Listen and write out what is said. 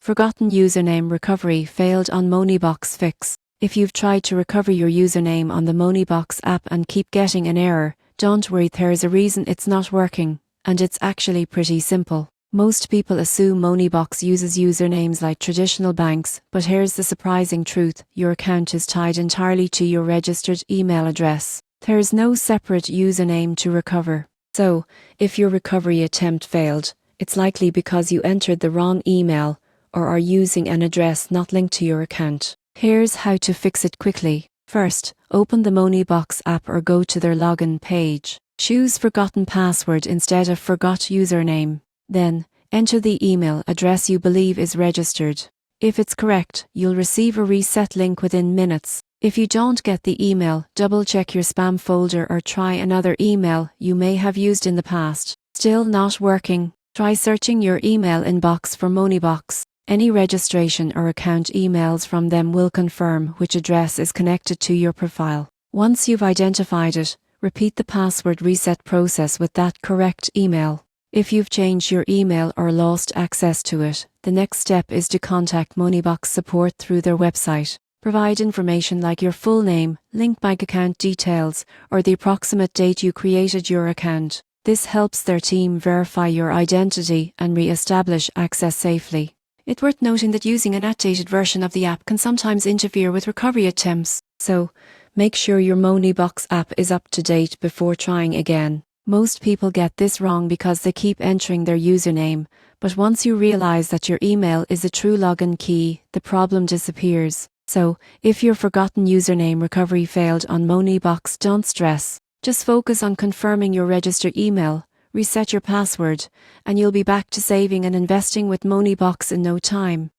Forgotten username recovery failed on Moneybox Fix. If you've tried to recover your username on the Moneybox app and keep getting an error, don't worry, there's a reason it's not working, and it's actually pretty simple. Most people assume Moneybox uses usernames like traditional banks, but here's the surprising truth: your account is tied entirely to your registered email address. There's no separate username to recover. So, if your recovery attempt failed, it's likely because you entered the wrong email or are using an address not linked to your account. Here's how to fix it quickly. First, open the Moneybox app or go to their login page. Choose Forgotten Password instead of Forgot Username. Then, enter the email address you believe is registered. If it's correct, you'll receive a reset link within minutes. If you don't get the email, double-check your spam folder or try another email you may have used in the past. Still not working? Try searching your email inbox for Moneybox. Any registration or account emails from them will confirm which address is connected to your profile. Once you've identified it, repeat the password reset process with that correct email. If you've changed your email or lost access to it, the next step is to contact Moneybox support through their website. Provide information like your full name, link bank account details, or the approximate date you created your account. This helps their team verify your identity and re-establish access safely. It's worth noting that using an outdated version of the app can sometimes interfere with recovery attempts, so make sure your Moneybox app is up to date before trying again. Most people get this wrong because they keep entering their username, but once you realize that your email is a true login key, the problem disappears. So, if your forgotten username recovery failed on Moneybox, don't stress. Just focus on confirming your registered email, reset your password, and you'll be back to saving and investing with Moneybox in no time.